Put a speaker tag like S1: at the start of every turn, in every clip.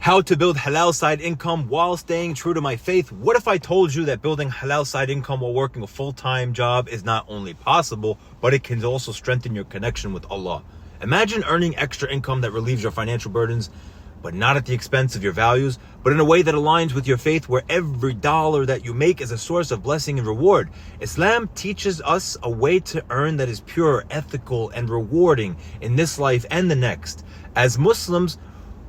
S1: How to build halal side income while staying true to my faith. What if I told you that building halal side income while working a full-time job is not only possible, but it can also strengthen your connection with Allah? Imagine earning extra income that relieves your financial burdens, but not at the expense of your values, but in a way that aligns with your faith, where every dollar that you make is a source of blessing and reward. Islam teaches us a way to earn that is pure, ethical, and rewarding in this life and the next. As Muslims,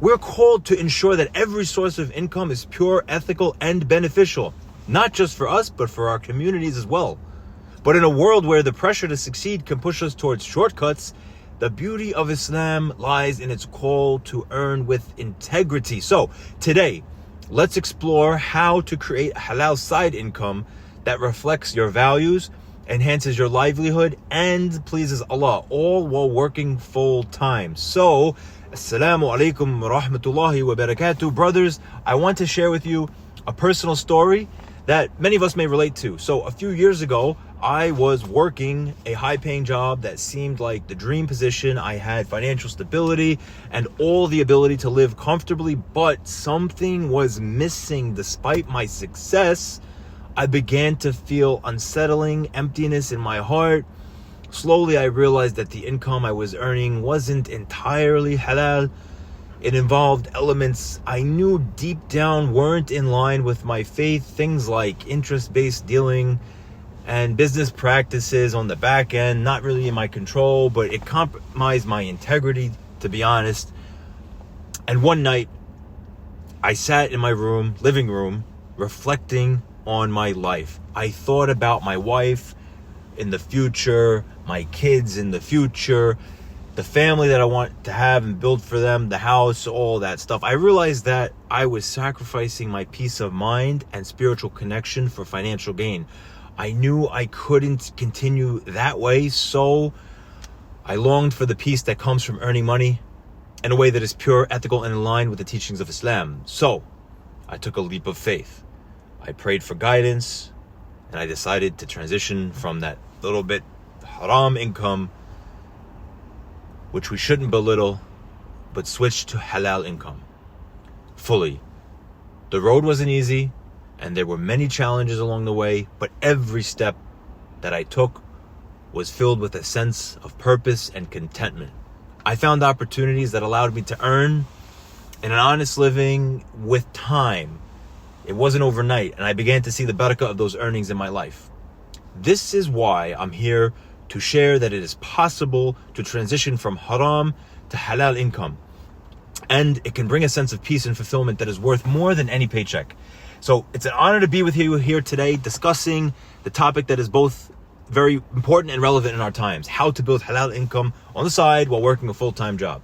S1: we're called to ensure that every source of income is pure, ethical, and beneficial, not just for us, but for our communities as well. But in a world where the pressure to succeed can push us towards shortcuts, the beauty of Islam lies in its call to earn with integrity. So today, let's explore how to create halal side income that reflects your values, enhances your livelihood, and pleases Allah, all while working full time. So, Assalamu alaikum wa rahmatullahi wa barakatuh. Brothers, I want to share with you a personal story that many of us may relate to. So a few years ago, I was working a high-paying job that seemed like the dream position. I had financial stability and all the ability to live comfortably, but something was missing. Despite my success, I began to feel unsettling emptiness in my heart. Slowly, I realized that the income I was earning wasn't entirely halal. It involved elements I knew deep down weren't in line with my faith, things like interest-based dealing and business practices on the back end, not really in my control, but it compromised my integrity, to be honest. And one night, I sat in my living room, reflecting on my life. I thought about my wife in the future, my kids in the future, the family that I want to have and build for them, the house, all that stuff. I realized that I was sacrificing my peace of mind and spiritual connection for financial gain. I knew I couldn't continue that way, so I longed for the peace that comes from earning money in a way that is pure, ethical, and in line with the teachings of Islam. So I took a leap of faith. I prayed for guidance, and I decided to transition from that little bit haram income, which we shouldn't belittle, but switch to halal income fully. The road wasn't easy, and there were many challenges along the way, but every step that I took was filled with a sense of purpose and contentment. I found opportunities that allowed me to earn an honest living with time. It wasn't overnight, and I began to see the barakah of those earnings in my life. This is why I'm here to share that it is possible to transition from haram to halal income. And it can bring a sense of peace and fulfillment that is worth more than any paycheck. So it's an honor to be with you here today, discussing the topic that is both very important and relevant in our times: how to build halal income on the side while working a full-time job.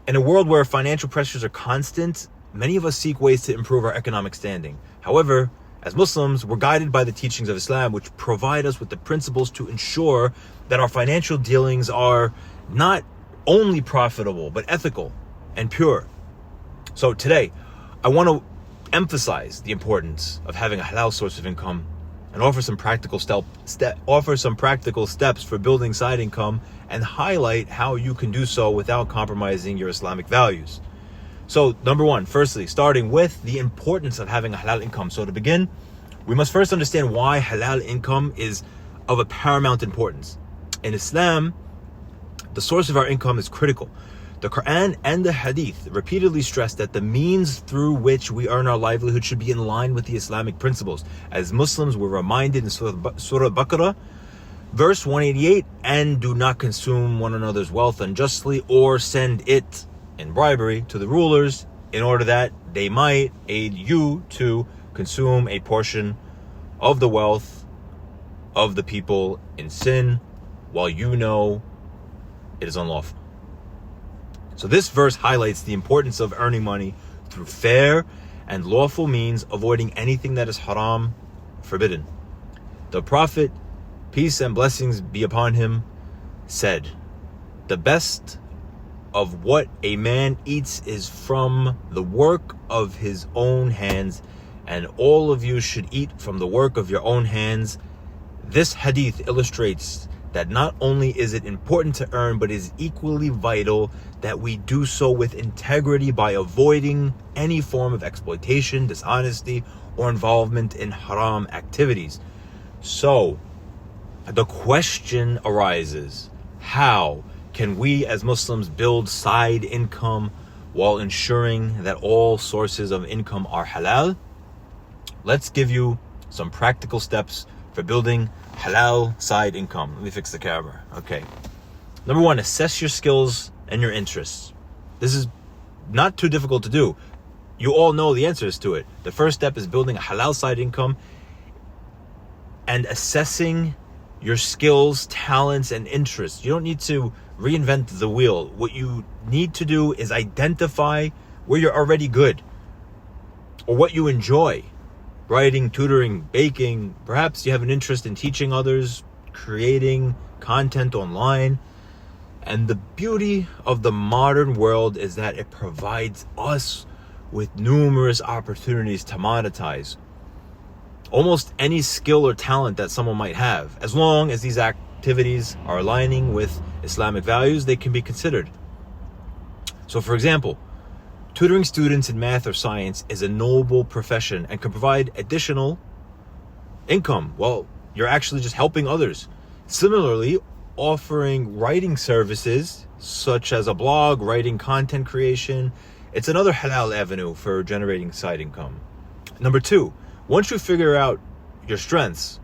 S1: In a world where financial pressures are constant, many of us seek ways to improve our economic standing. However, as Muslims, we're guided by the teachings of Islam, which provide us with the principles to ensure that our financial dealings are not only profitable, but ethical and pure. So today, I want to emphasize the importance of having a halal source of income and offer some practical steps for building side income, and highlight how you can do so without compromising your Islamic values. So number one, firstly, starting with the importance of having a halal income. So to begin, we must first understand why halal income is of a paramount importance. In Islam, the source of our income is critical. The Quran and the Hadith repeatedly stress that the means through which we earn our livelihood should be in line with the Islamic principles. As Muslims, we're reminded in Surah Baqarah, verse 188, and do not consume one another's wealth unjustly or send it in bribery to the rulers in order that they might aid you to consume a portion of the wealth of the people in sin, while you know it is unlawful. So this verse highlights the importance of earning money through fair and lawful means, avoiding anything that is haram, forbidden. The Prophet, peace and blessings be upon him, said, "The best of what a man eats is from the work of his own hands, and all of you should eat from the work of your own hands." This hadith illustrates that not only is it important to earn, but is equally vital that we do so with integrity by avoiding any form of exploitation, dishonesty, or involvement in haram activities. So, the question arises, how can we as Muslims build side income while ensuring that all sources of income are halal? Let's give you some practical steps for building halal side income. Let me fix the camera. Okay. Number one, assess your skills and your interests. This is not too difficult to do. You all know the answers to it. The first step is building a halal side income and assessing your skills, talents, and interests. You don't need to reinvent the wheel. What you need to do is identify where you're already good or what you enjoy. Writing, tutoring, baking. Perhaps you have an interest in teaching others, creating content online. And the beauty of the modern world is that it provides us with numerous opportunities to monetize almost any skill or talent that someone might have. As long as these activities are aligning with Islamic values, they can be considered. So for example, tutoring students in math or science is a noble profession and can provide additional income while you're actually just helping others. Similarly, offering writing services such as a blog, writing content creation, it's another halal avenue for generating side income. Number two, once you figure out your strengths,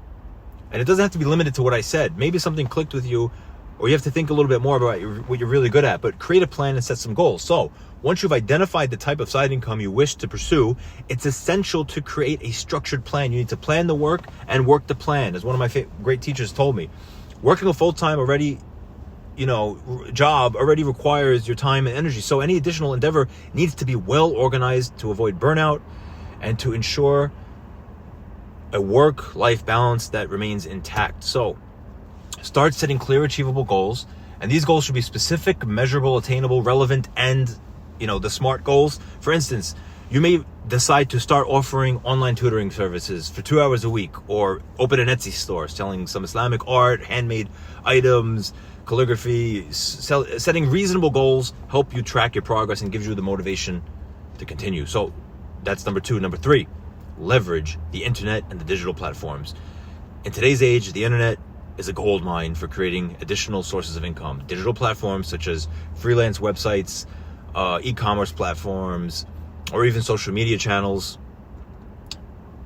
S1: and it doesn't have to be limited to what I said, maybe something clicked with you, or you have to think a little bit more about what you're really good at, but create a plan and set some goals. So once you've identified the type of side income you wish to pursue, it's essential to create a structured plan. You need to plan the work and work the plan. As one of my great teachers told me, working a full-time job already requires your time and energy. So any additional endeavor needs to be well organized to avoid burnout and to ensure a work-life balance that remains intact. So start setting clear, achievable goals. And these goals should be specific, measurable, attainable, relevant, and the SMART goals. For instance, you may decide to start offering online tutoring services for 2 hours a week, or open an Etsy store selling some Islamic art, handmade items, calligraphy. Setting reasonable goals help you track your progress and gives you the motivation to continue. So that's number two. Number three, leverage the internet and the digital platforms. In today's age, the internet is a gold mine for creating additional sources of income. Digital platforms such as freelance websites, e-commerce platforms, or even social media channels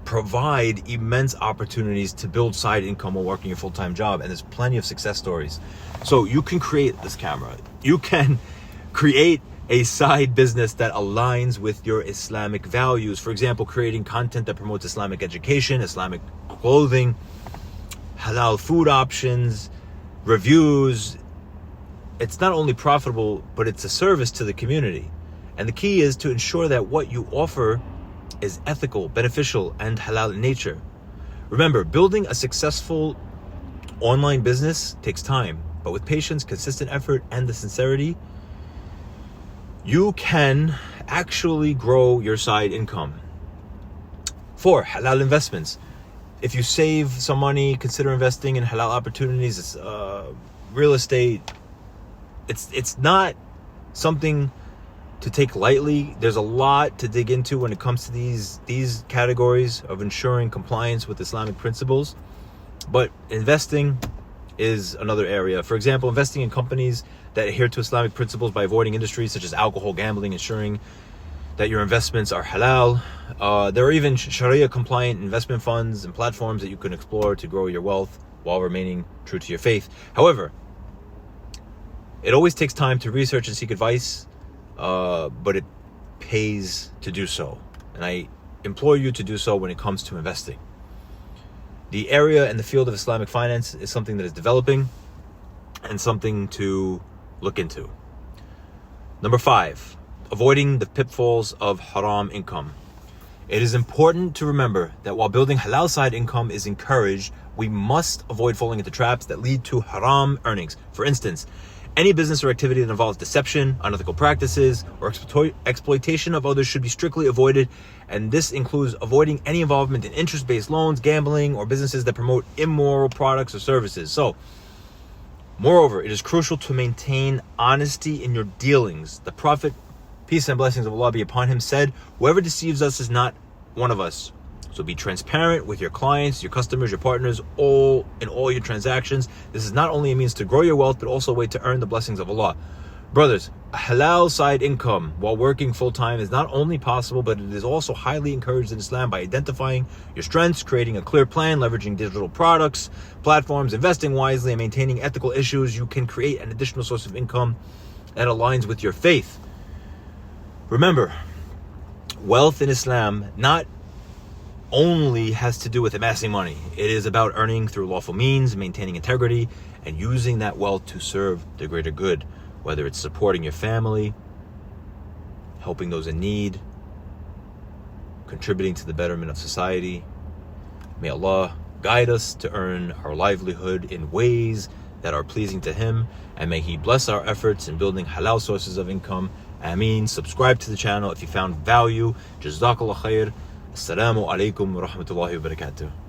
S1: provide immense opportunities to build side income while working your full-time job. And there's plenty of success stories. So you can create this camera. You can create a side business that aligns with your Islamic values. For example, creating content that promotes Islamic education, Islamic clothing, halal food options, reviews. It's not only profitable, but it's a service to the community. And the key is to ensure that what you offer is ethical, beneficial, and halal in nature. Remember, building a successful online business takes time, but with patience, consistent effort, and the sincerity, you can actually grow your side income. 4, halal investments. If you save some money, consider investing in halal opportunities. It's real estate. It's not something to take lightly. There's a lot to dig into when it comes to these categories of ensuring compliance with Islamic principles. But investing is another area. For example, investing in companies that adhere to Islamic principles by avoiding industries such as alcohol, gambling, ensuring that your investments are halal. There are even Sharia compliant investment funds and platforms that you can explore to grow your wealth while remaining true to your faith. However, it always takes time to research and seek advice, but it pays to do so. And I implore you to do so when it comes to investing. The area and the field of Islamic finance is something that is developing and something to look into. Number 5, avoiding the pitfalls of haram income. It is important to remember that while building halal side income is encouraged, we must avoid falling into traps that lead to haram earnings. For instance, any business or activity that involves deception, unethical practices, or exploitation of others should be strictly avoided, and this includes avoiding any involvement in interest-based loans, gambling, or businesses that promote immoral products or services. So, Moreover, it is crucial to maintain honesty in your dealings. The Prophet, peace and blessings of Allah be upon him, said, whoever deceives us is not one of us. So be transparent with your clients, your customers, your partners, in all your transactions. This is not only a means to grow your wealth, but also a way to earn the blessings of Allah. Brothers, a halal side income while working full-time is not only possible, but it is also highly encouraged in Islam by identifying your strengths, creating a clear plan, leveraging digital products, platforms, investing wisely, and maintaining ethical issues. You can create an additional source of income that aligns with your faith. Remember, wealth in Islam not only has to do with amassing money. It is about earning through lawful means, maintaining integrity, and using that wealth to serve the greater good. Whether it's supporting your family, helping those in need, contributing to the betterment of society. May Allah guide us to earn our livelihood in ways that are pleasing to Him, and may He bless our efforts in building halal sources of income. Ameen. Subscribe to the channel if you found value. Jazakallah khair. Assalamu alaikum wa rahmatullahi wa barakatuh.